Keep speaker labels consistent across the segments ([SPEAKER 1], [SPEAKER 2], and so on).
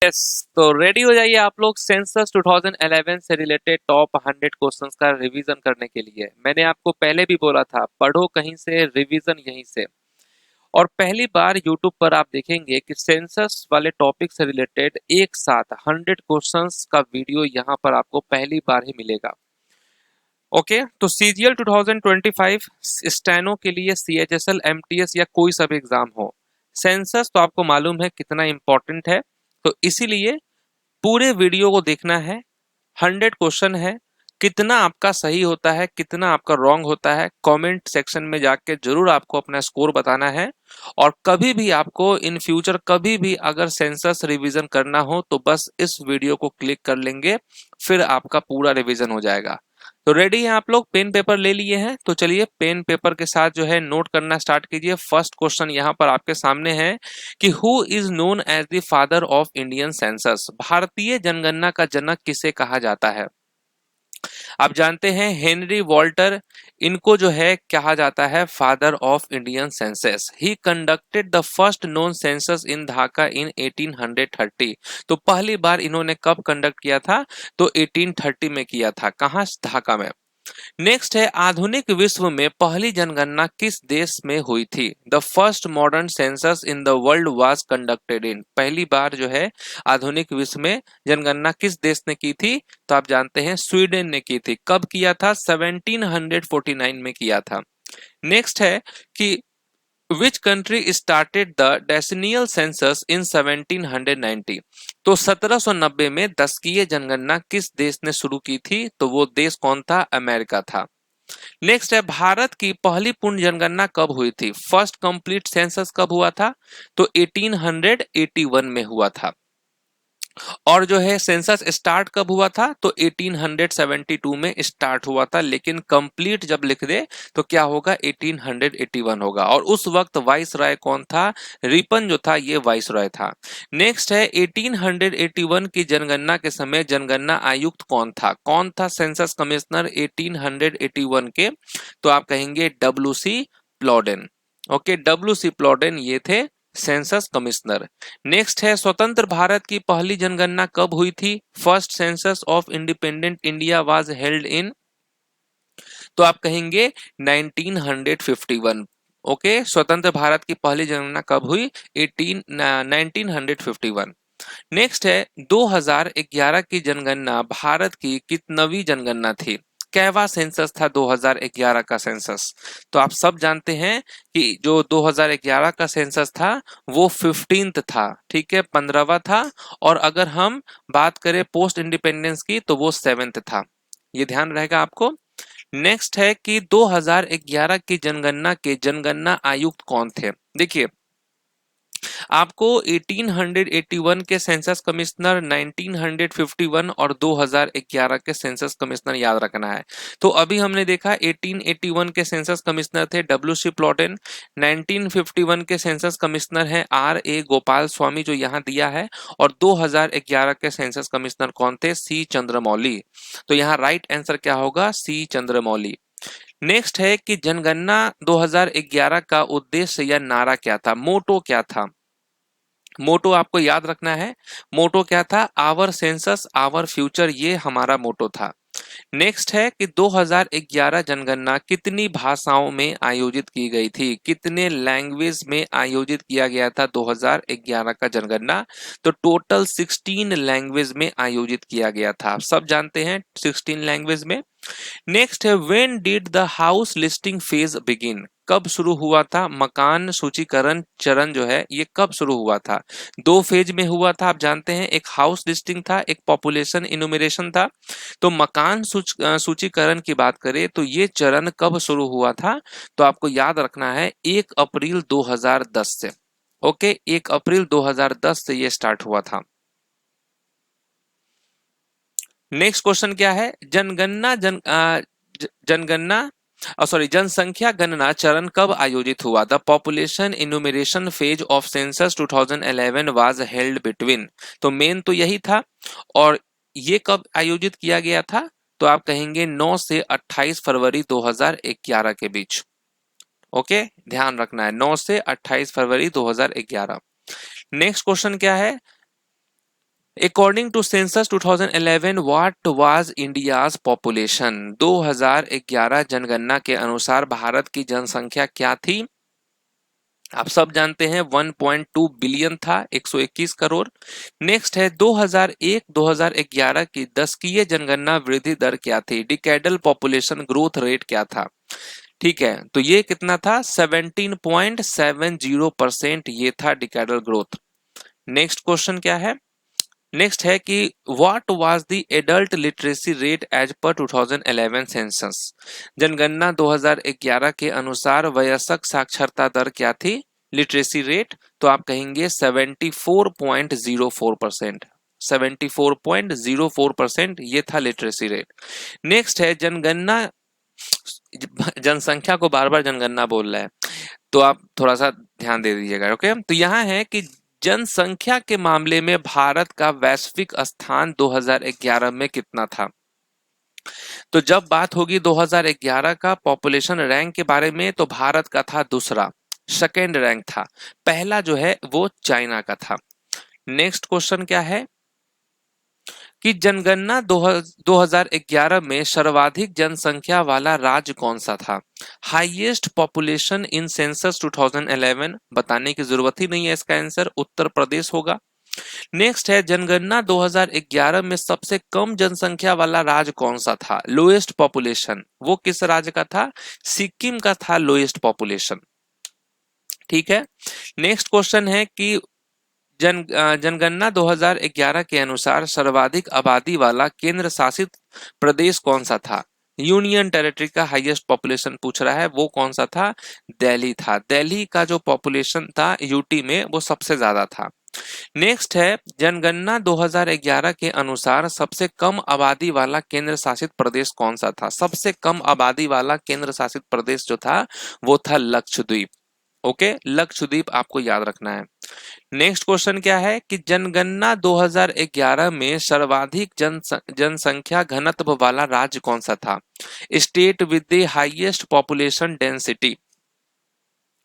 [SPEAKER 1] Yes, तो ready हो जाइए आप लोग सेंसस 2011 से रिलेटेड टॉप 100 क्वेश्चंस का रिवीजन करने के लिए। मैंने आपको पहले भी बोला था, पढ़ो कहीं से, रिवीजन यहीं से। और पहली बार यूट्यूब पर आप देखेंगे कि सेंसस वाले टॉपिक से रिलेटेड एक साथ 100 क्वेश्चंस का वीडियो यहाँ पर आपको पहली बार ही मिलेगा। ओके, तो सीजीएल 2025 स्टेनो के लिए, सीएचएसएल, एमटीएस या कोई सा भी एग्जाम हो, सेंसस तो आपको मालूम है कितना इंपॉर्टेंट है। तो इसीलिए पूरे वीडियो को देखना है। 100 क्वेश्चन है, कितना आपका सही होता है, कितना आपका रॉन्ग होता है, कमेंट सेक्शन में जाके जरूर आपको अपना स्कोर बताना है। और कभी भी आपको इन फ्यूचर कभी भी अगर सेंसस रिवीजन करना हो तो बस इस वीडियो को क्लिक कर लेंगे, फिर आपका पूरा रिवीजन हो जाएगा। तो रेडी हैं आप लोग, पेन पेपर ले लिए हैं तो चलिए पेन पेपर के साथ जो है नोट करना स्टार्ट कीजिए। फर्स्ट क्वेश्चन यहाँ पर आपके सामने है कि who is known as the father of Indian census. भारतीय जनगणना का जनक किसे कहा जाता है? आप जानते हैं हेनरी वॉल्टर, इनको जो है कहा जाता है father of Indian census. He conducted the first known census in Dhaka in 1830। तो पहली बार इन्होंने कब कंडक्ट किया था? तो 1830 में किया था। कहाँ? ढाका में। नेक्स्ट है आधुनिक विश्व में पहली जनगणना किस देश में हुई थी? The first modern census in the world was conducted in. पहली बार जो है आधुनिक विश्व में जनगणना किस देश ने की थी? तो आप जानते हैं स्वीडन ने की थी। कब किया था? 1749 में किया था। नेक्स्ट है कि Which country started the decennial census in 1790? तो 1790 में दशकीय जनगणना किस देश ने शुरू की थी? तो वो देश कौन था? अमेरिका था। नेक्स्ट है भारत की पहली पूर्ण जनगणना कब हुई थी? फर्स्ट कंप्लीट सेंसस कब हुआ था? तो 1881 में हुआ था। और जो है सेंसस स्टार्ट कब हुआ था? तो 1872 में स्टार्ट हुआ था, लेकिन कंप्लीट जब लिख दे तो क्या होगा? 1881 होगा। और उस वक्त वाइस रॉय कौन था? रिपन जो था ये वाइस रॉय था। नेक्स्ट है 1881 की जनगणना के समय जनगणना आयुक्त कौन था? कौन था सेंसस कमिश्नर 1881 के? तो आप कहेंगे डब्ल्यू.सी. प्लॉडेन। ओके, डब्ल्यू.सी. प्लॉडेन ये थे सेंसस कमिश्नर। नेक्स्ट है स्वतंत्र भारत की पहली जनगणना कब हुई थी? First census of independent India was held in. तो आप कहेंगे 1951। ओके, स्वतंत्र भारत की पहली जनगणना कब हुई? 1951। नेक्स्ट है 2011 की जनगणना भारत की कितनवीं जनगणना थी? कैवा सेंसस था 2011 का सेंसस? तो आप सब जानते हैं कि जो 2011 का सेंसस था वो 15th था, ठीक है, 15वां था। और अगर हम बात करें पोस्ट इंडिपेंडेंस की तो वो 7th था। ये ध्यान रहेगा आपको। नेक्स्ट है कि 2011 की जनगणना के जनगणना आयुक्त कौन थे? देखिए, आपको 1881 के सेंसस कमिश्नर, 1951 और 2011 के सेंसस कमिश्नर याद रखना है। तो अभी हमने देखा 1881 के सेंसस कमिश्नर थे डब्ल्यू.सी. प्लॉटेन, 1951 के सेंसस कमिश्नर हैं R.A. गोपाल स्वामी जो यहाँ दिया है, और 2011 के सेंसस कमिश्नर कौन थे? C. चंद्रमौली। तो यहाँ राइट आंसर क्या होगा? C. चंद्रमौली। नेक्स्ट है कि जनगणना 2011 का उद्देश्य या नारा क्या था? मोटो क्या था? मोटो आपको याद रखना है। मोटो क्या था? आवर सेंसस आवर फ्यूचर, ये हमारा मोटो था। नेक्स्ट है कि 2011 जनगणना कितनी भाषाओं में आयोजित की गई थी? कितने लैंग्वेज में आयोजित किया गया था 2011 का जनगणना? तो टोटल 16 लैंग्वेज में आयोजित किया गया था। आप सब जानते हैं 16 लैंग्वेज में। नेक्स्ट है when did the house listing phase begin? कब शुरू हुआ था? मकान सूचीकरण चरण जो है ये कब शुरू हुआ था? दो फेज में हुआ था, आप जानते हैं, एक हाउस लिस्टिंग था, एक पॉपुलेशन इनुमरेशन था। तो मकान सूचीकरण की बात करें तो ये चरण कब शुरू हुआ था? तो आपको याद रखना है 1 अप्रैल 2010 से। ओके, 1 अप्रैल 2010 से ये स्टार्ट हुआ था। नेक्स्ट क्वेश्चन क्या है? जनसंख्या गणना चरण कब आयोजित हुआ? The population enumeration phase of census 2011 was held between. तो मेन तो यही था। और ये कब आयोजित किया गया था? तो आप कहेंगे 9 से 28 फरवरी 2011 के बीच। ओके, ध्यान रखना है 9 से 28 फरवरी 2011। नेक्स्ट क्वेश्चन क्या है? According to census 2011 what was India's population? 2011 जनगणना के अनुसार भारत की जनसंख्या क्या थी? आप सब जानते हैं 1.2 बिलियन था, 121 करोड़। नेक्स्ट है 2001-2011 की दशकीय जनगणना वृद्धि दर क्या थी? डिकेडल पॉपुलेशन ग्रोथ रेट क्या था? ठीक है, तो ये कितना था? 17.70% ये था डिकेडल ग्रोथ। नेक्स्ट क्वेश्चन क्या है? नेक्स्ट है कि what was the adult literacy rate as per 2011 census? जनगणना 2011 के अनुसार वयस्क साक्षरता दर क्या थी? लिटरेसी रेट, तो आप कहेंगे 74.04%। 74.04% ये था लिटरेसी रेट। नेक्स्ट है जनगणना, जनसंख्या को बार बार जनगणना बोल रहा है, तो आप थोड़ा सा ध्यान दे दीजिएगा। ओके, तो यहाँ है कि जनसंख्या के मामले में भारत का वैश्विक स्थान 2011 में कितना था? तो जब बात होगी 2011 का पॉपुलेशन रैंक के बारे में, तो भारत का था दूसरा, सेकेंड रैंक था। पहला जो है वो चाइना का था। नेक्स्ट क्वेश्चन क्या है कि जनगणना 2011 में सर्वाधिक जनसंख्या वाला राज्य कौन सा था? हाईएस्ट पॉपुलेशन इन सेंसस 2011, बताने की जरूरत ही नहीं है, इसका आंसर उत्तर प्रदेश होगा। नेक्स्ट है जनगणना 2011 में सबसे कम जनसंख्या वाला राज्य कौन सा था? लोएस्ट पॉपुलेशन, वो किस राज्य का था? सिक्किम का था लोएस्ट पॉपुलेशन। ठीक है, नेक्स्ट क्वेश्चन है कि जनगणना 2011 के अनुसार सर्वाधिक आबादी वाला केंद्र शासित प्रदेश कौन सा था? यूनियन टेरिटरी का हाईएस्ट पॉपुलेशन पूछ रहा है, वो कौन सा था? दिल्ली था। दिल्ली का जो पॉपुलेशन था यूटी में, वो सबसे ज्यादा था। नेक्स्ट है जनगणना 2011 के अनुसार सबसे कम आबादी वाला केंद्र शासित प्रदेश कौन सा था? सबसे कम आबादी वाला केंद्र शासित प्रदेश जो था वो था लक्षद्वीप। ओके, लक्षद्वीप आपको याद रखना है। नेक्स्ट क्वेश्चन क्या है कि जनगणना 2011 में सर्वाधिक जनसंख्या घनत्व वाला राज्य कौन सा था? State with the highest population density,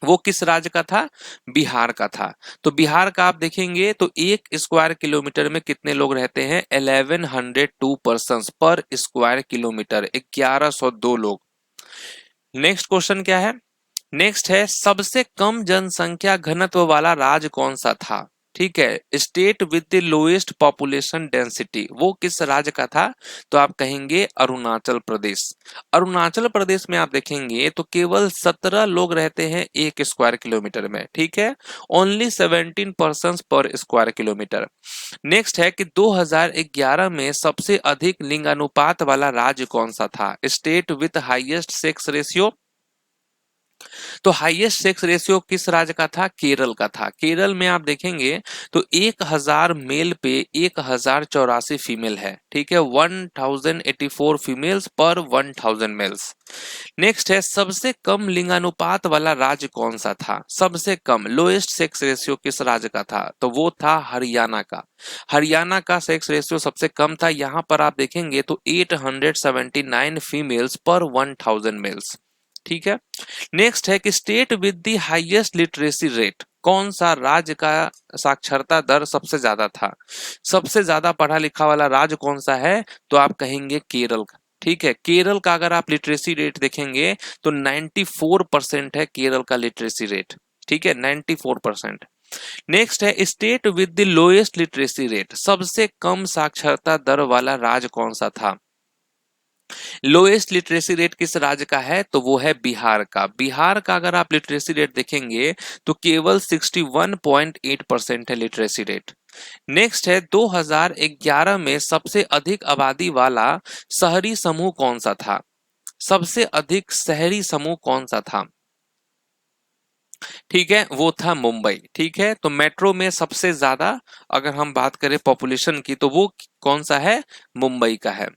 [SPEAKER 1] वो किस राज्य का था? बिहार का था। तो बिहार का आप देखेंगे तो 1 स्क्वायर किलोमीटर में कितने लोग रहते हैं? 1102 पर्सन पर स्क्वायर किलोमीटर, 1102 लोग। नेक्स्ट क्वेश्चन क्या है? नेक्स्ट है सबसे कम जनसंख्या घनत्व वाला राज्य कौन सा था? ठीक है, state with the lowest population density, वो किस राज्य का था? तो आप कहेंगे अरुणाचल प्रदेश। अरुणाचल प्रदेश में आप देखेंगे तो केवल 17 लोग रहते हैं 1 स्क्वायर किलोमीटर में। ठीक है, ओनली 17 पर्सन पर स्क्वायर किलोमीटर। नेक्स्ट है कि 2011 में सबसे अधिक लिंगानुपात वाला राज्य कौन सा था? State with highest sex ratio, तो हाईएस्ट सेक्स रेशियो किस राज्य का था? केरल का था। केरल में आप देखेंगे तो 1000 मेल पे 1084 फीमेल है। ठीक है, 1084 फीमेल्स पर 1000 मेल्स। नेक्स्ट है सबसे कम लिंगानुपात वाला राज्य कौन सा था? सबसे कम लोएस्ट सेक्स रेशियो किस राज्य का था? तो वो था हरियाणा का। हरियाणा का सेक्स रेशियो सबसे कम था। यहां पर आप देखेंगे तो 879 फीमेल्स पर 1000 मेल्स। ठीक है, नेक्स्ट है कि state with the highest literacy rate, कौन सा राज्य का साक्षरता दर सबसे ज्यादा था? सबसे ज्यादा पढ़ा लिखा वाला राज्य कौन सा है? तो आप कहेंगे केरल का। ठीक है, केरल का अगर आप लिटरेसी रेट देखेंगे तो 94% है केरल का लिटरेसी रेट। ठीक है, 94%। नेक्स्ट है state with the lowest literacy rate, सबसे कम साक्षरता दर वाला राज्य कौन सा था? लोएस्ट लिटरेसी रेट किस राज्य का है? तो वो है बिहार का। बिहार का अगर आप लिटरेसी रेट देखेंगे तो केवल 61.8% है लिटरेसी रेट। नेक्स्ट है 2011 में सबसे अधिक आबादी वाला शहरी समूह कौन सा था? सबसे अधिक शहरी समूह कौन सा था? ठीक है, वो था मुंबई। ठीक है, तो मेट्रो में सबसे ज्यादा अगर हम बात करें पॉपुलेशन की तो वो कौन सा है? मुंबई का है।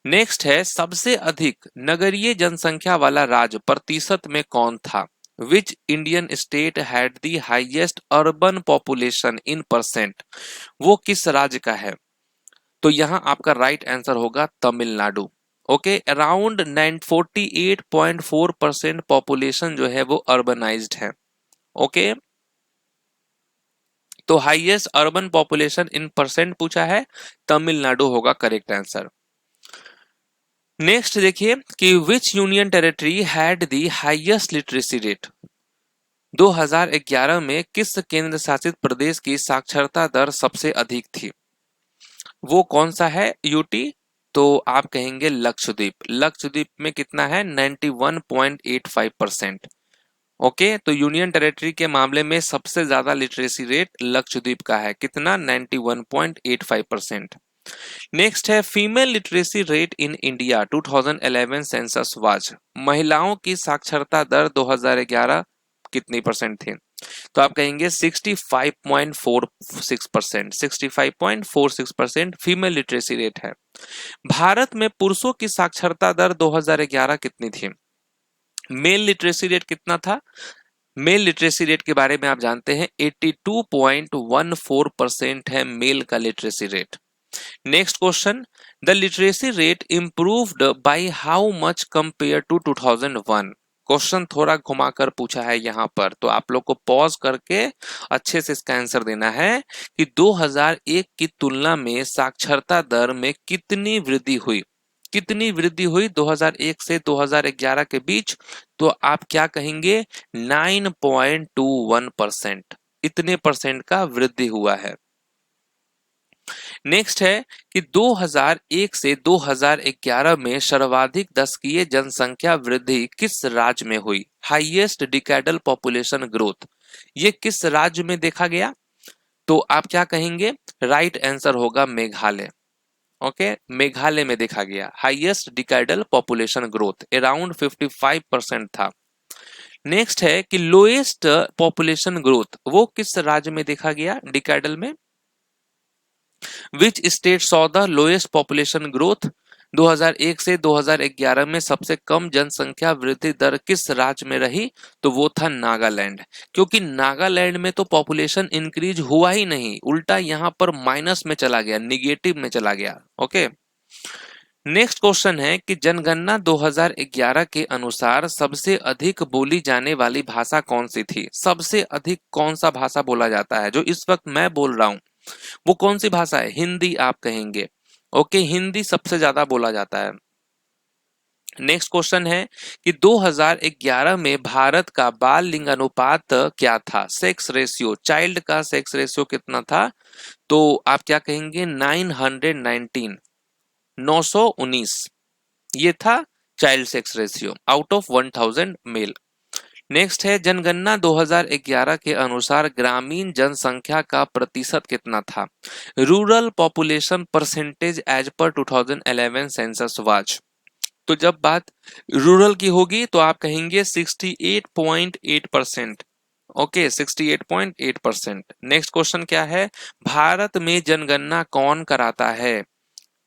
[SPEAKER 1] नेक्स्ट है सबसे अधिक नगरीय जनसंख्या वाला राज्य प्रतिशत में कौन था? Which Indian state had the highest urban population in percent, वो किस राज्य का है? तो यहां आपका राइट आंसर होगा तमिलनाडु। ओके, अराउंड 48.4% पॉपुलेशन जो है वो अर्बनाइज्ड है। ओके, तो highest urban population in percent पूछा है, तमिलनाडु होगा करेक्ट आंसर। नेक्स्ट देखिए कि विच union territory had the highest literacy rate. 2011 में किस केंद्र शासित प्रदेश की साक्षरता दर सबसे अधिक थी? वो कौन सा है? यूटी? तो आप कहेंगे लक्षद्वीप। लक्षद्वीप में कितना है? 91.85%। ओके, तो यूनियन टेरिटरी के मामले में सबसे ज्यादा लिटरेसी रेट लक्षद्वीप का है, कितना? 91.85%। नेक्स्ट है female literacy rate in India 2011 census was. महिलाओं की साक्षरता दर 2011 कितनी परसेंट थी? तो आप कहेंगे 65.46%। 65.46% फीमेल लिटरेसी रेट है। भारत में पुरुषों की साक्षरता दर 2011 कितनी थी? मेल लिटरेसी रेट कितना था? मेल लिटरेसी रेट के बारे में आप जानते हैं 82.14% है मेल का literacy rate. Next question, the literacy rate improved by how much compare to 2001। Question थोड़ा घुमाकर पूछा है यहाँ पर, तो आप लोग को पॉज करके अच्छे से इसका आंसर देना है कि 2001 की तुलना में साक्षरता दर में कितनी वृद्धि हुई। कितनी वृद्धि हुई 2001 से 2011 के बीच? तो आप क्या कहेंगे? 9.21%। इतने परसेंट का वृद्धि हुआ है। नेक्स्ट है कि 2001 से 2011 में सर्वाधिक दशकीय जनसंख्या वृद्धि किस राज्य में हुई? हाईएस्ट डिकेडल पॉपुलेशन ग्रोथ, ये किस राज्य में देखा गया? तो आप क्या कहेंगे? राइट आंसर होगा मेघालय। ओके, मेघालय में देखा गया highest decadal population growth, around 55% था। नेक्स्ट है कि लोएस्ट पॉपुलेशन ग्रोथ वो किस राज्य में देखा गया डिकेडल में? Which state saw the lowest population growth? 2001 से 2011 में सबसे कम जनसंख्या वृद्धि दर किस राज्य में रही? तो वो था नागालैंड, क्योंकि नागालैंड में तो पॉपुलेशन इंक्रीज हुआ ही नहीं, उल्टा यहां पर माइनस में चला गया, निगेटिव में चला गया। ओके, नेक्स्ट क्वेश्चन है कि जनगणना 2011 के अनुसार सबसे अधिक बोली जाने वाली भाषा कौन सी थी? सबसे अधिक कौन सा भाषा बोला जाता है? जो इस वक्त मैं बोल रहा हूं वो कौन सी भाषा है? हिंदी आप कहेंगे। ओके, हिंदी सबसे ज्यादा बोला जाता है। नेक्स्ट क्वेश्चन है कि 2011 में भारत का बाल लिंगानुपात क्या था? सेक्स रेशियो, चाइल्ड का सेक्स रेशियो कितना था? तो आप क्या कहेंगे? 919, 919 ये था child sex ratio out of 1000 male. Next है जनगणना 2011 के अनुसार ग्रामीण जनसंख्या का प्रतिशत कितना था? Rural population percentage as per 2011 census was. तो जब बात रूरल की होगी तो आप कहेंगे 68.8%। ओके, 68.8%। नेक्स्ट क्वेश्चन क्या है? भारत में जनगणना कौन कराता है?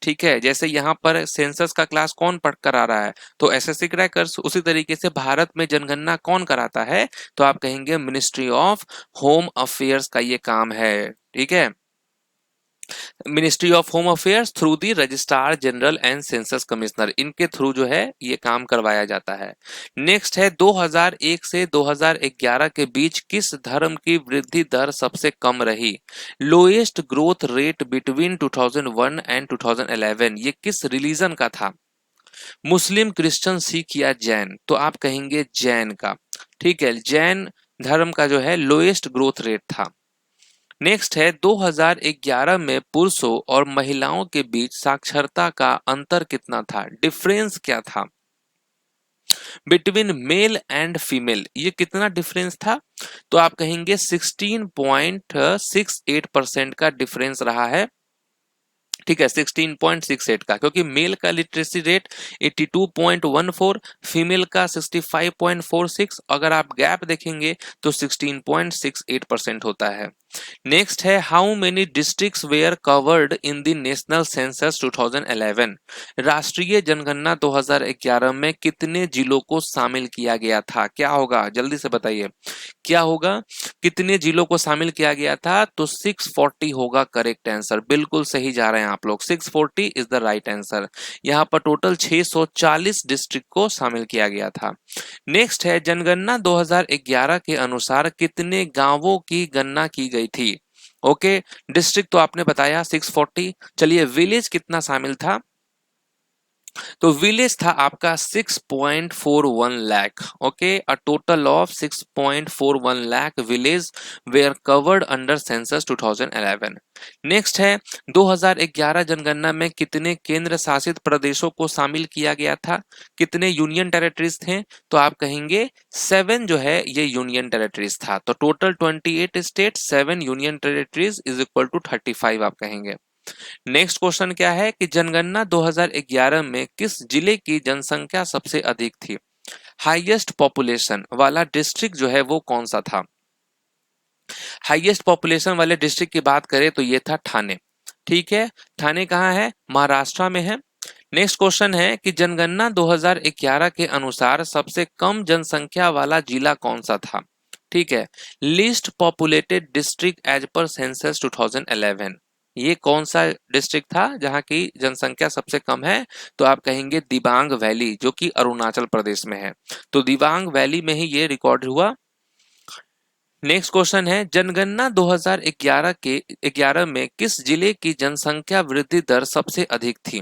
[SPEAKER 1] ठीक है, जैसे यहाँ पर सेंसस का क्लास कौन पढ़ कर आ रहा है, तो एसएससी क्रैकर्स, उसी तरीके से भारत में जनगणना कौन कराता है? तो आप कहेंगे मिनिस्ट्री ऑफ होम अफेयर्स का ये काम है। ठीक है, ministry of home affairs through the registrar general and census commissioner, इनके थ्रू जो है ये काम करवाया जाता है। नेक्स्ट है 2001 से 2011 के बीच किस धर्म की वृद्धि दर सबसे कम रही? Lowest growth rate between 2001 and 2011, ये किस रिलीजन का था? मुस्लिम, क्रिश्चियन, सिख या जैन? तो आप कहेंगे जैन का। ठीक है, जैन धर्म का जो है लोएस्ट ग्रोथ रेट था। नेक्स्ट है 2011 में पुरुषों और महिलाओं के बीच साक्षरता का अंतर कितना था? डिफरेंस क्या था बिटवीन मेल एंड फीमेल? ये कितना डिफरेंस था? तो आप कहेंगे 16.68% का डिफरेंस रहा है। ठीक है, 16.68 का, क्योंकि मेल का लिटरेसी रेट 82.14, फीमेल का 65.46, अगर आप गैप देखेंगे तो 16.68% होता है। नेक्स्ट है how many districts were covered in the national census 2011? राष्ट्रीय जनगणना 2011 में कितने जिलों को शामिल किया गया था? क्या होगा, जल्दी से बताइए क्या होगा? कितने जिलों को शामिल किया गया था? तो 640 होगा करेक्ट आंसर। बिल्कुल सही जा रहे हैं आप लोग, 640 इज द राइट आंसर। यहाँ पर टोटल 640 डिस्ट्रिक्ट को शामिल किया गया था। नेक्स्ट है जनगणना 2011 के अनुसार कितने गांवों की गणना की गई थी? ओके, डिस्ट्रिक्ट तो आपने बताया 640। चलिए विलेज कितना शामिल था, तो विलेज था आपका 6.41 lakh. Okay, a total of 6.41 lakh village were covered under census 2011। Next है 2011 जनगणना में कितने केंद्र शासित प्रदेशों को शामिल किया गया था, कितने यूनियन टेरिटरीज थे, तो आप कहेंगे 7 जो है ये यूनियन टेरिटरीज था। तो total 28 state, 7 union territories is equal to 35 आप कहेंगे। नेक्स्ट क्वेश्चन क्या है कि जनगणना 2011 में किस जिले की जनसंख्या सबसे अधिक थी, हाईएस्ट पॉपुलेशन वाला डिस्ट्रिक्ट जो है वो कौन सा था। हाईएस्ट पॉपुलेशन वाले डिस्ट्रिक्ट की बात करें तो ये था ठाणे। ठीक है, ठाणे कहाँ है, महाराष्ट्र में है। नेक्स्ट क्वेश्चन है कि जनगणना 2011 के अनुसार सबसे कम जनसंख्या वाला जिला कौन सा था। ठीक है, least populated district as per census 2011, ये कौन सा डिस्ट्रिक्ट था जहां की जनसंख्या सबसे कम है, तो आप कहेंगे दिबांग वैली, जो कि अरुणाचल प्रदेश में है। तो दिबांग वैली में ही ये रिकॉर्ड हुआ। नेक्स्ट क्वेश्चन है जनगणना 2011 में किस जिले की जनसंख्या वृद्धि दर सबसे अधिक थी।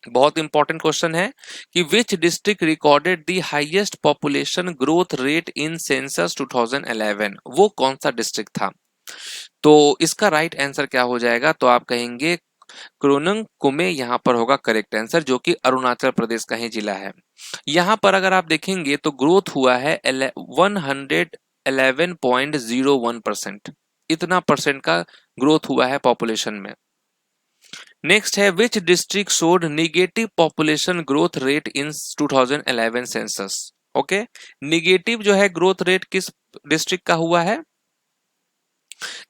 [SPEAKER 1] बहुत इंपॉर्टेंट क्वेश्चन है कि which district recorded the highest population growth rate in census 2011, वो कौन सा डिस्ट्रिक्ट था। तो इसका राइट आंसर क्या हो जाएगा, तो आप कहेंगे क्रोनंग कुमे, यहां पर होगा करेक्ट आंसर, जो कि अरुणाचल प्रदेश का ही जिला है। यहां पर अगर आप देखेंगे तो ग्रोथ हुआ है 111.01%, इतना परसेंट का ग्रोथ हुआ है पॉपुलेशन में। नेक्स्ट है which district showed negative population growth rate in 2011 census. Okay, negative जो है ग्रोथ रेट किस डिस्ट्रिक्ट का हुआ है,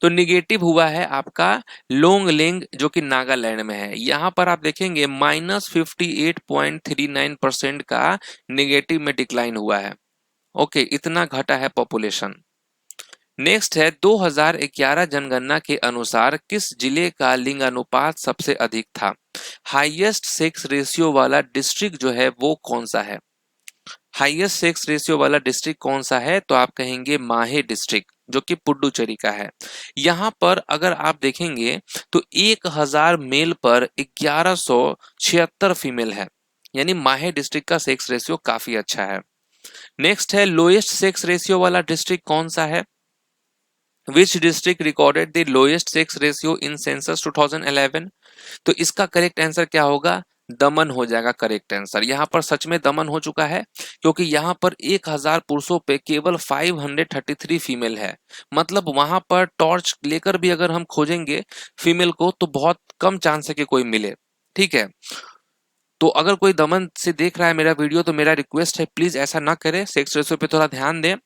[SPEAKER 1] तो निगेटिव हुआ है आपका लोंगलेंग, जो कि नागालैंड में है। यहां पर आप देखेंगे -58.39% का निगेटिव में डिक्लाइन हुआ है। ओके, इतना घटा है पॉपुलेशन। नेक्स्ट है 2011 जनगणना के अनुसार किस जिले का लिंग अनुपात सबसे अधिक था, हाईएस्ट सेक्स रेशियो वाला डिस्ट्रिक्ट जो है वो कौन सा है। हाईएस्ट सेक्स रेशियो वाला डिस्ट्रिक्ट कौन सा है, तो आप कहेंगे माहे डिस्ट्रिक्ट, जो कि पुडुचेरी का है। यहां पर अगर आप देखेंगे तो 1000 मेल पर 1176 फीमेल है, यानी माहे डिस्ट्रिक्ट का सेक्स रेशियो काफी अच्छा है। नेक्स्ट है लोएस्ट सेक्स रेशियो वाला डिस्ट्रिक्ट कौन सा है, which district recorded the lowest sex ratio in census 2011, तो इसका करेक्ट आंसर क्या होगा, दमन हो जाएगा करेक्ट आंसर। यहां पर सच में दमन हो चुका है, क्योंकि यहां पर 1000 पुरुषों पे केवल 533 फीमेल है। मतलब वहां पर टॉर्च लेकर भी अगर हम खोजेंगे फीमेल को तो बहुत कम चांस है कि कोई मिले। ठीक है, तो अगर कोई दमन से देख रहा है मेरा वीडियो तो मेरा रिक्वेस्ट है प्लीज ऐसा ना करे, सेक्स रेशियो पे थोड़ा ध्यान दें।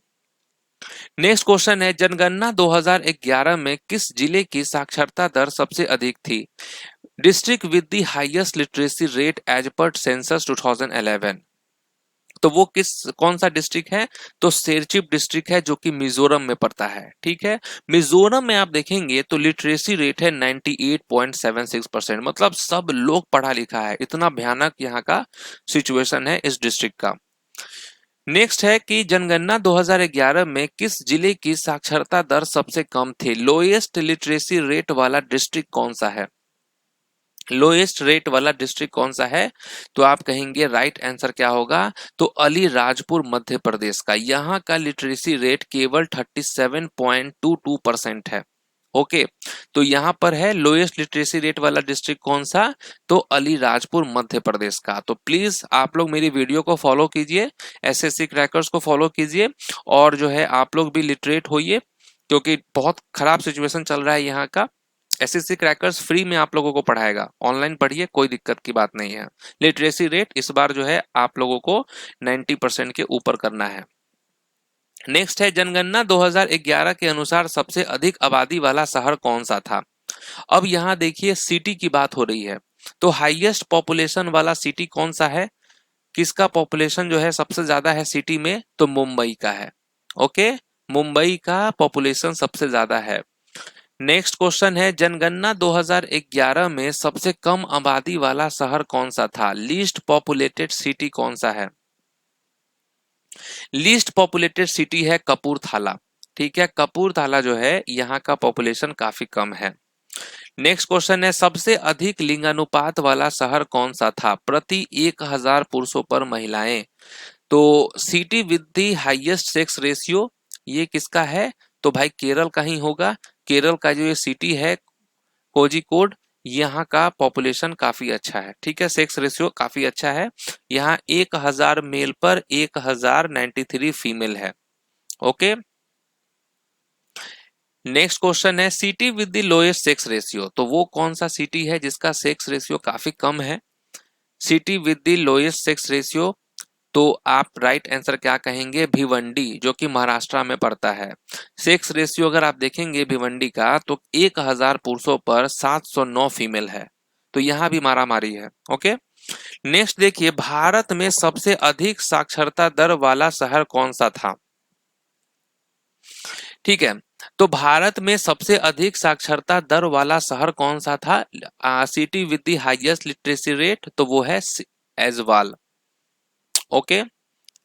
[SPEAKER 1] नेक्स्ट क्वेश्चन है जनगणना 2011 में किस जिले की साक्षरता दर सबसे अधिक थी, district with the highest literacy rate as per census 2011, तो वो कौन सा डिस्ट्रिक्ट है, तो सेरचिप डिस्ट्रिक्ट है, जो कि मिजोरम में पड़ता है। ठीक है, मिजोरम में आप देखेंगे तो लिटरेसी रेट है 98.76%, मतलब सब लोग पढ़ा लिखा है, इतना भयानक यहाँ का सिचुएशन है इस डिस्ट्रिक्ट का। नेक्स्ट है कि जनगणना 2011 में किस जिले की साक्षरता दर सबसे कम थी, लोएस्ट लिटरेसी रेट वाला डिस्ट्रिक्ट कौन सा है, लोएस्ट रेट वाला डिस्ट्रिक्ट कौन सा है, तो आप कहेंगे राइट आंसर क्या होगा, तो अलीराजपुर मध्य प्रदेश का। यहाँ का लिटरेसी रेट केवल 37.22% है। ओके, तो यहाँ पर है लोएस्ट लिटरेसी रेट वाला डिस्ट्रिक्ट कौन सा, तो अलीराजपुर मध्य प्रदेश का। तो प्लीज आप लोग मेरी वीडियो को फॉलो कीजिए, एसएससी क्रैकर्स को फॉलो कीजिए, और जो है आप लोग भी लिटरेट होइए, क्योंकि बहुत खराब सिचुएशन चल रहा है यहाँ का। एसएससी क्रैकर्स फ्री में आप लोगों को पढ़ाएगा, ऑनलाइन पढ़िए, कोई दिक्कत की बात नहीं है। लिटरेसी रेट इस बार जो है आप लोगों को 90% के ऊपर करना है। नेक्स्ट है जनगणना 2011 के अनुसार सबसे अधिक आबादी वाला शहर कौन सा था। अब यहाँ देखिए सिटी की बात हो रही है, तो हाईएस्ट पॉपुलेशन वाला सिटी कौन सा है, किसका पॉपुलेशन जो है सबसे ज्यादा है सिटी में, तो मुंबई का है। ओके, मुंबई का पॉपुलेशन सबसे ज्यादा है। नेक्स्ट क्वेश्चन है जनगणना 2011 में सबसे कम आबादी वाला शहर कौन सा था, लीस्ट पॉपुलेटेड सिटी कौन सा है, लीस्ट पॉपुलेटेड सिटी है कपूरथला। ठीक है, कपूरथला जो है यहाँ का पॉपुलेशन काफी कम है। नेक्स्ट क्वेश्चन है, सबसे अधिक लिंगानुपात वाला शहर कौन सा था प्रति 1000 पुरुषों पर महिलाएं? तो city with the highest sex ratio ये किसका है? तो भाई केरल का ही होगा। केरल का जो ये सिटी है कोझिकोड, यहाँ का पॉपुलेशन काफी अच्छा है। ठीक है, सेक्स रेशियो काफी अच्छा है। यहाँ 1000 मेल पर 1093 फीमेल है। ओके, नेक्स्ट क्वेश्चन है, city with the lowest sex ratio, तो वो कौन सा सिटी है जिसका सेक्स रेशियो काफी कम है? City with the lowest sex ratio, तो आप राइट आंसर क्या कहेंगे? भिवंडी, जो कि महाराष्ट्र में पड़ता है। सेक्स रेशियो अगर आप देखेंगे भिवंडी का तो 1000 पुरुषों पर 709 फीमेल है, तो यहाँ भी मारामारी है। ओके, नेक्स्ट देखिए, भारत में सबसे अधिक साक्षरता दर वाला शहर कौन सा था? ठीक है, तो भारत में सबसे अधिक साक्षरता दर वाला शहर कौन सा था? City with the highest literacy rate, तो वो है ऐजवाल। ओके,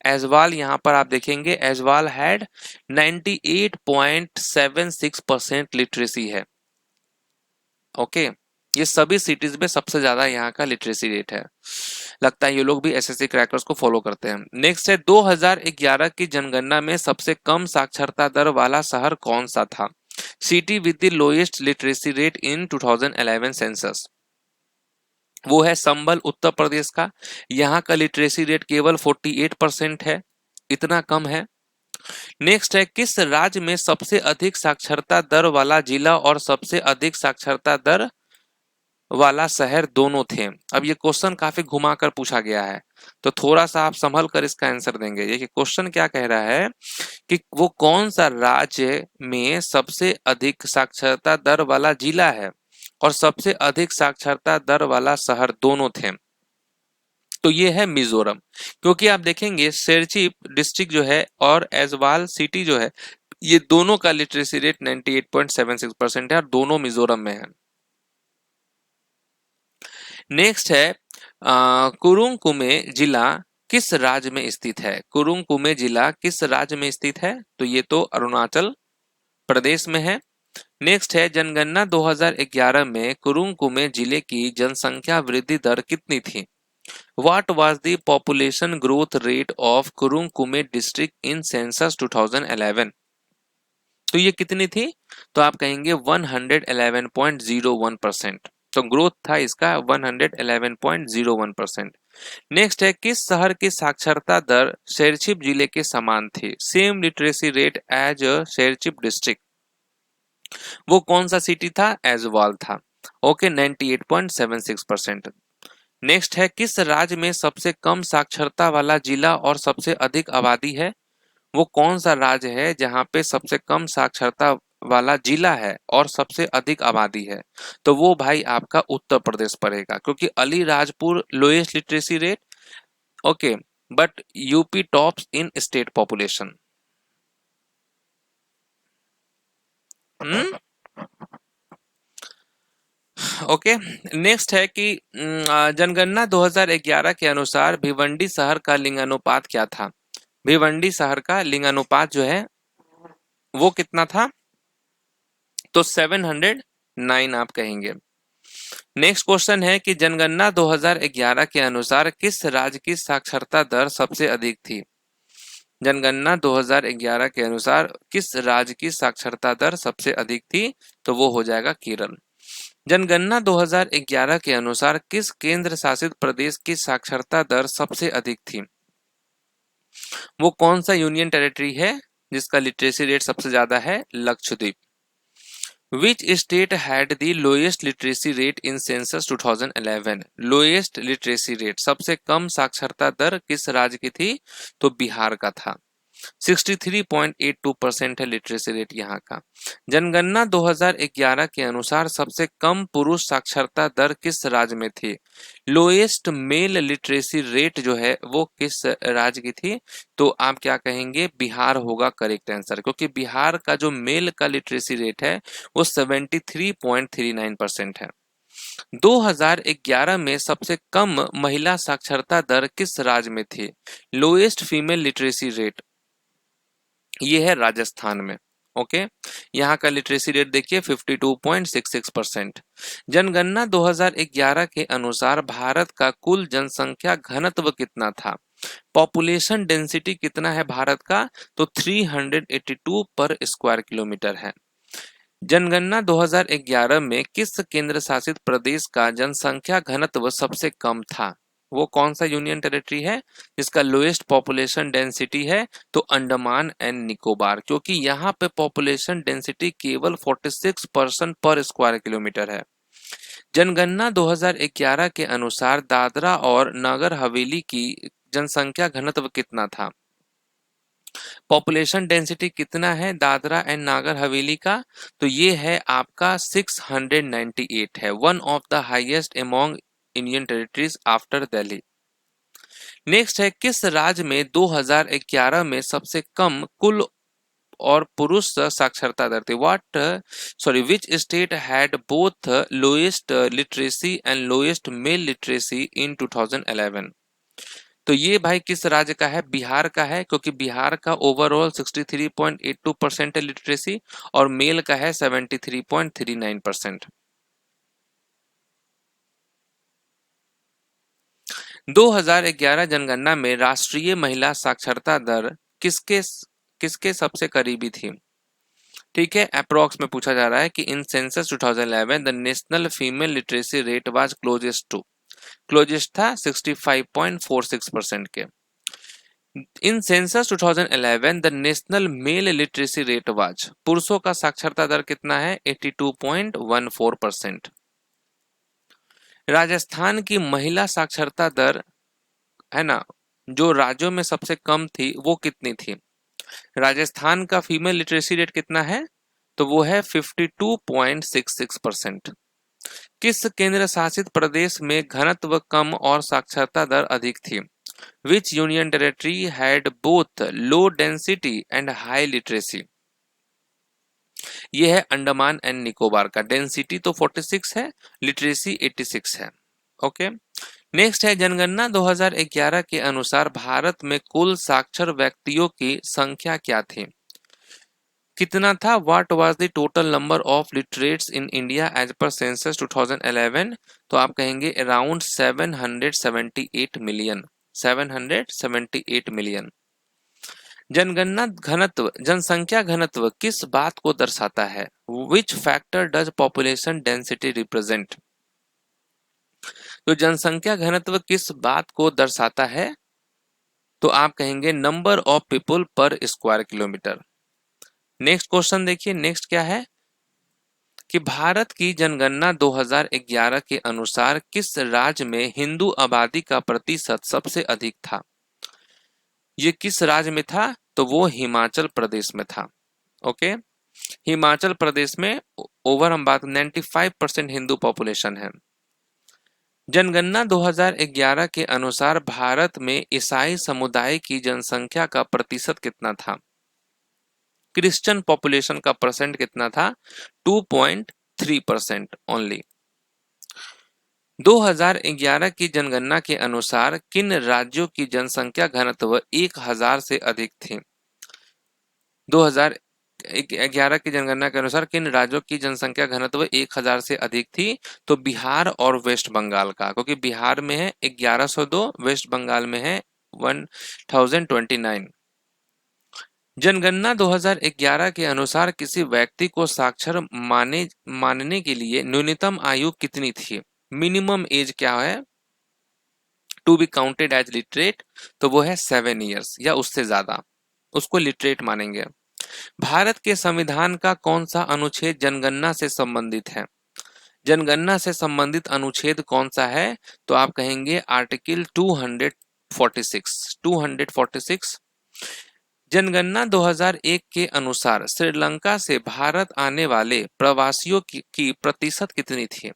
[SPEAKER 1] ऐजवाल यहाँ पर आप देखेंगे ऐजवाल हैड 98.76% लिटरेसी है। ओके, ये सभी सिटीज में सबसे ज्यादा यहाँ का लिटरेसी रेट है। लगता है ये लोग भी एसएससी क्रैकर्स को फॉलो करते हैं। नेक्स्ट है, 2011 की जनगणना में सबसे कम साक्षरता दर वाला शहर कौन सा था? City with the lowest literacy rate in 2011 census, वो है संबल उत्तर प्रदेश का। यहाँ का लिटरेसी रेट केवल 48% है, इतना कम है। नेक्स्ट है, किस राज्य में सबसे अधिक साक्षरता दर वाला जिला और सबसे अधिक साक्षरता दर वाला शहर दोनों थे? अब ये क्वेश्चन काफी घुमाकर पूछा गया है, तो थोड़ा सा आप संभल कर इसका आंसर देंगे। ये क्वेश्चन क्या कह रहा है कि वो कौन सा राज्य में सबसे अधिक साक्षरता दर वाला जिला है और सबसे अधिक साक्षरता दर वाला शहर दोनों थे? तो ये है मिजोरम, क्योंकि आप देखेंगे शेरचिप डिस्ट्रिक्ट जो है और ऐजवाल सिटी जो है, ये दोनों का लिटरेसी रेट 98.76% है और दोनों मिजोरम में है। नेक्स्ट है, कुरुंग कुमे जिला किस राज्य में स्थित है? कुरुंग कुमे जिला किस राज्य में स्थित है? तो ये तो अरुणाचल प्रदेश में है। नेक्स्ट है, जनगणना 2011 में कुरुंग कुमे जिले की जनसंख्या वृद्धि दर कितनी थी? What was the population growth rate of Kurung Kumey district in census 2011? तो ये कितनी थी? तो आप कहेंगे 111.01%। तो ग्रोथ था इसका 111.01%। नेक्स्ट है, किस शहर की साक्षरता दर शेरचिप जिले के समान थी? Same literacy rate as Serchhip district, वो कौन सा सिटी था? ऐजवाल था। ओके, 98.76%। नेक्स्ट है, किस राज्य में सबसे कम साक्षरता वाला जिला और सबसे अधिक आबादी है? वो कौन सा राज्य है जहां पे सबसे कम साक्षरता वाला जिला है और सबसे अधिक आबादी है? तो वो भाई आपका उत्तर प्रदेश पड़ेगा, क्योंकि Alirajpur lowest literacy rate, okay, but UP tops in state population. Okay, next है कि जनगणना 2011 के अनुसार भिवंडी शहर का लिंगानुपात क्या था? भिवंडी शहर का लिंगानुपात जो है वो कितना था? तो 709 आप कहेंगे। नेक्स्ट क्वेश्चन है कि जनगणना 2011 के अनुसार किस राज्य की साक्षरता दर सबसे अधिक थी? जनगणना 2011 के अनुसार किस राज्य की साक्षरता दर सबसे अधिक थी? तो वो हो जाएगा केरल। जनगणना 2011 के अनुसार किस केंद्र शासित प्रदेश की साक्षरता दर सबसे अधिक थी? वो कौन सा यूनियन टेरिटरी है जिसका लिटरेसी रेट सबसे ज्यादा है? Lakshadweep. Which state had the lowest literacy rate in census 2011? Lowest literacy rate, सबसे कम साक्षरता दर किस राज्य की थी? तो बिहार का था। 63.82% है लिटरेसी रेट यहाँ का। जनगणना 2011 के अनुसार सबसे कम पुरुष साक्षरता दर किस राज्य में थी? लोएस्ट मेल लिटरेसी रेट जो है वो किस राज्य की थी? तो आप क्या कहेंगे? बिहार होगा करेक्ट आंसर, क्योंकि बिहार का जो मेल का लिटरेसी रेट है वो 73.39% है। 2011 में सबसे कम महिला साक्षरता दर किस राज्य में थी? लोएस्ट फीमेल लिटरेसी रेट ये है राजस्थान में। ओके, यहाँ का लिटरेसी रेट देखिए 52.66%। जनगणना 2011 के अनुसार भारत का कुल जनसंख्या घनत्व कितना था? पॉपुलेशन डेंसिटी कितना है भारत का? तो 382 पर स्क्वायर किलोमीटर है। जनगणना 2011 में किस केंद्र शासित प्रदेश का जनसंख्या घनत्व सबसे कम था? वो कौन सा यूनियन टेरिटरी है जिसका लोएस्ट पॉपुलेशन डेंसिटी है? तो अंडमान एंड निकोबार, क्योंकि यहाँ पे पॉपुलेशन डेंसिटी केवल 46% पर स्क्वायर किलोमीटर है। जनगणना 2011 के अनुसार दादरा और नगर हवेली की जनसंख्या घनत्व कितना था? पॉपुलेशन डेंसिटी कितना है दादरा एंड नागर हवेली का? तो ये है आपका 698 है, one of the highest among Indian territories after Delhi. Next है, किस राज्य में 2011 में सबसे कम कुल और पुरुष साक्षरता दर थी? Which state had both lowest literacy and lowest mail literacy इन 2011? तो ये भाई किस राज्य का है? बिहार का है, क्योंकि बिहार का ओवरऑल 63.82% है लिटरेसी और मेल का है 73.39%। 2011 जनगणना में राष्ट्रीय महिला साक्षरता दर किसके किसके सबसे करीबी थी? ठीक है, अप्रोक्स में पूछा जा रहा है कि in census 2011 the national female literacy rate was closest था 65.46% के। In census 2011 the national male literacy rate was, पुरुषों का साक्षरता दर कितना है? 82.14%। राजस्थान की महिला साक्षरता दर है ना, जो राज्यों में सबसे कम थी वो कितनी थी? राजस्थान का फीमेल लिटरेसी रेट कितना है? तो वो है 52.66%। किस केंद्र शासित प्रदेश में घनत्व कम और साक्षरता दर अधिक थी? Which union territory had both low density and high literacy? ये है अंडमान एंड निकोबार का। डेंसिटी तो 46 है, लिटरेसी 86 है। ओके, नेक्स्ट है, जनगणना 2011 के अनुसार भारत में कुल साक्षर व्यक्तियों की संख्या क्या थी? कितना था? What was the total number of literates in India as per census 2011? तो आप कहेंगे अराउंड 778 मिलियन। 778 मिलियन। जनगणना घनत्व, जनसंख्या घनत्व किस बात को दर्शाता है? Which factor does population density represent? तो जनसंख्या घनत्व किस बात को दर्शाता है? तो आप कहेंगे नंबर ऑफ पीपल पर स्क्वायर किलोमीटर। नेक्स्ट क्वेश्चन देखिए, नेक्स्ट क्या है कि भारत की जनगणना 2011 के अनुसार किस राज्य में हिंदू आबादी का प्रतिशत सबसे अधिक था? ये किस राज्य में था? तो वो हिमाचल प्रदेश में था। ओके, हिमाचल प्रदेश में ओवर हम बात 95% हिंदू पॉपुलेशन है। जनगणना 2011 के अनुसार भारत में ईसाई समुदाय की जनसंख्या का प्रतिशत कितना था? क्रिश्चियन पॉपुलेशन का परसेंट कितना था? 2.3% ओनली। 2011 की जनगणना के अनुसार किन राज्यों की जनसंख्या घनत्व 1000 से अधिक थी? 2011 की जनगणना के अनुसार किन राज्यों की जनसंख्या घनत्व 1000 से अधिक थी? तो बिहार और वेस्ट बंगाल का, क्योंकि बिहार में है 1102, वेस्ट बंगाल में है 1029। जनगणना 2011 के अनुसार किसी व्यक्ति को साक्षर मानने के लिए न्यूनतम आयु कितनी थी? मिनिमम एज क्या है to be counted as literate? तो वो है 7 इयर्स या उससे ज्यादा, उसको लिटरेट मानेंगे। भारत के संविधान का कौन सा अनुच्छेद जनगणना से संबंधित है? जनगणना से संबंधित अनुच्छेद कौन सा है? तो आप कहेंगे आर्टिकल 246। जनगणना 2001 के अनुसार श्रीलंका से भारत आने वाले प्रवासियों की प्रतिशत कितनी थी?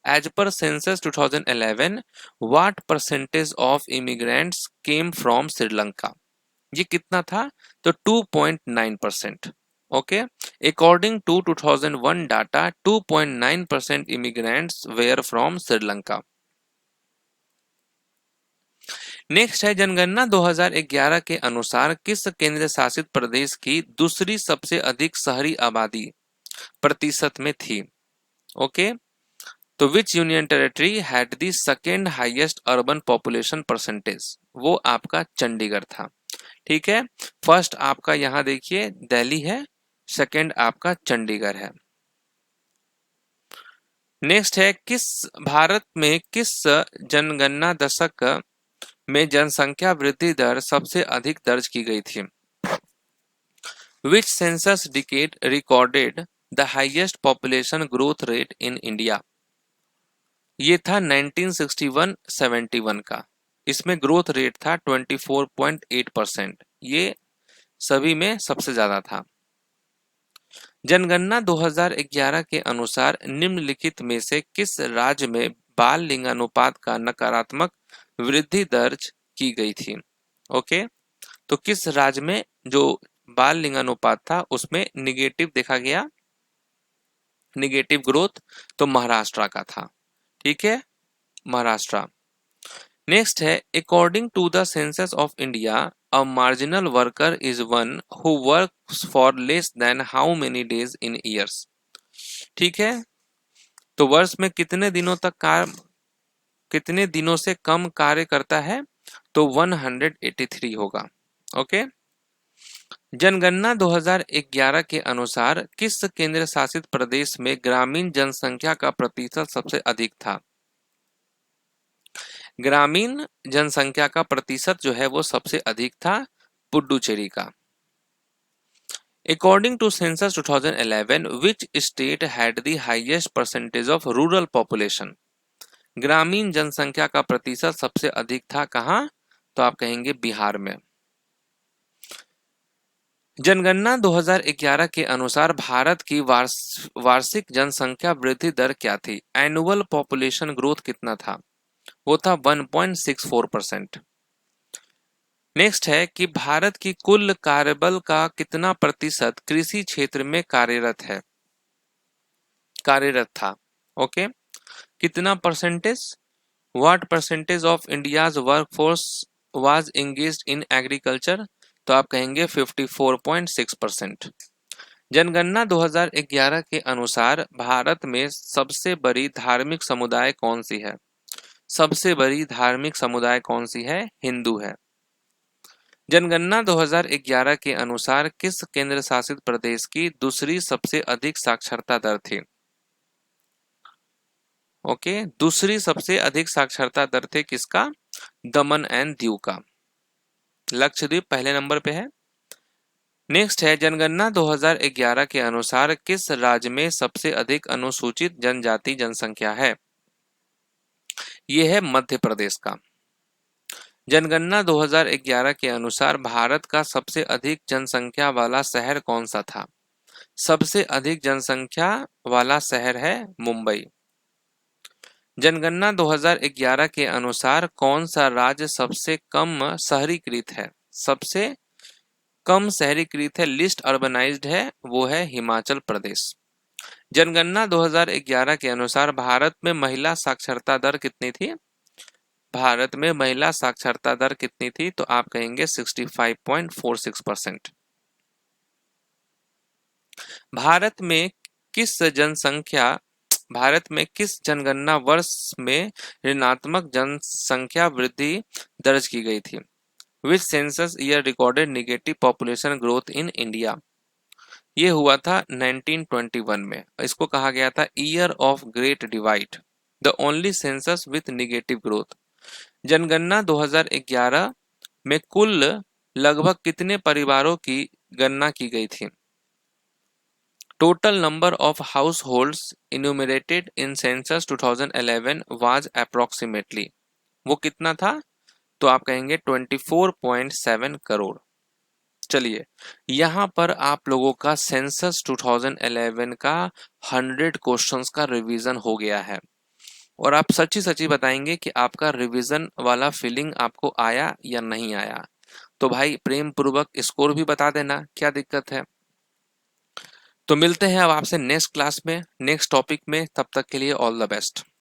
[SPEAKER 1] As per census 2011, what percentage of immigrants came from Sri Lanka? ये कितना था? तो 2.9%। Okay, according to 2001 data 2.9% immigrants were from Sri Lanka। नेक्स्ट है जनगणना 2011 के अनुसार किस केंद्र शासित प्रदेश की दूसरी सबसे अधिक शहरी आबादी प्रतिशत में थी? ओके, तो विच union territory had the second highest urban population percentage? वो आपका चंडीगढ़ था। ठीक है, फर्स्ट आपका यहां देखिए दिल्ली है, सेकेंड आपका चंडीगढ़ है। नेक्स्ट है भारत में किस जनगणना दशक में जनसंख्या वृद्धि दर सबसे अधिक दर्ज की गई थी? Which census decade recorded the highest population growth rate in India? ये था 1961-71 का। इसमें ग्रोथ रेट था 24.8%। ये सभी में सबसे ज्यादा था। जनगणना 2011 के अनुसार निम्नलिखित में से किस राज्य में बाल लिंगानुपात का नकारात्मक वृद्धि दर्ज की गई थी? ओके, तो किस राज्य में जो बाल लिंगानुपात था उसमें निगेटिव देखा गया, निगेटिव ग्रोथ? तो महाराष्ट्र का था। ठीक है, महाराष्ट्र। नेक्स्ट है according to the census of India a marginal worker is one who works for less than how many days in years? ठीक है, तो वर्ष में कितने दिनों से कम कार्य करता है? तो 183 होगा। ओके, जनगणना 2011 के अनुसार किस केंद्र शासित प्रदेश में ग्रामीण जनसंख्या का प्रतिशत सबसे अधिक था? ग्रामीण जनसंख्या का प्रतिशत जो है वो सबसे अधिक था पुडुचेरी का। According to census 2011, which state had the highest percentage of rural population? ग्रामीण जनसंख्या का प्रतिशत सबसे अधिक था कहां? तो आप कहेंगे बिहार में। जनगणना 2011 के अनुसार भारत की वार्षिक जनसंख्या वृद्धि दर क्या थी? एनुअल पॉपुलेशन ग्रोथ कितना था? वो था 1.64%। नेक्स्ट है कि भारत की कुल कार्यबल का कितना प्रतिशत कृषि क्षेत्र में कार्यरत था? ओके, कितना percentage? What percentage of India's workforce was engaged in agriculture? तो आप कहेंगे 54.6%। जनगणना 2011 के अनुसार भारत में सबसे बड़ी धार्मिक समुदाय कौन सी है? सबसे बड़ी धार्मिक समुदाय कौन सी है? हिंदू है। जनगणना 2011 के अनुसार किस केंद्र शासित प्रदेश की दूसरी सबसे अधिक साक्षरता दर थी? ओके, दूसरी सबसे अधिक साक्षरता दर थे किसका? दमन एंड दीव का। लक्षद्वीप पहले नंबर पे है। नेक्स्ट है जनगणना 2011 के अनुसार किस राज्य में सबसे अधिक अनुसूचित जनजाति जनसंख्या है? यह है मध्य प्रदेश का। जनगणना 2011 के अनुसार भारत का सबसे अधिक जनसंख्या वाला शहर कौन सा था? सबसे अधिक जनसंख्या वाला शहर है मुंबई। जनगणना 2011 के अनुसार कौन सा राज्य सबसे कम शहरीकृत है? सबसे कम शहरीकृत है, लिस्ट अर्बनाइज्ड है, वो है हिमाचल प्रदेश। जनगणना 2011 के अनुसार भारत में महिला साक्षरता दर कितनी थी? भारत में महिला साक्षरता दर कितनी थी? तो आप कहेंगे 65.46%। भारत में किस जनगणना वर्ष में ऋणात्मक जनसंख्या वृद्धि दर्ज की गई थी? Which census year recorded negative population growth in India? ये हुआ था 1921 में। इसको कहा गया था year of great divide, the only census with negative growth. जनगणना 2011 में कुल लगभग कितने परिवारों की गणना की गई थी? Total number of house holds enumerated in census 2011 was approximately, वो कितना था? तो आप कहेंगे 24.7 करोड़। चलिए, यहां पर आप लोगों का सेंसस 2011 का 100 क्वेश्चंस का रिवीजन हो गया है और आप सच्ची सच्ची बताएंगे कि आपका रिवीजन वाला फीलिंग आपको आया या नहीं आया। तो भाई प्रेम पूर्वक स्कोर भी बता देना, क्या दिक्कत है। तो मिलते हैं अब आपसे नेक्स्ट क्लास में, नेक्स्ट टॉपिक में। तब तक के लिए ऑल द बेस्ट।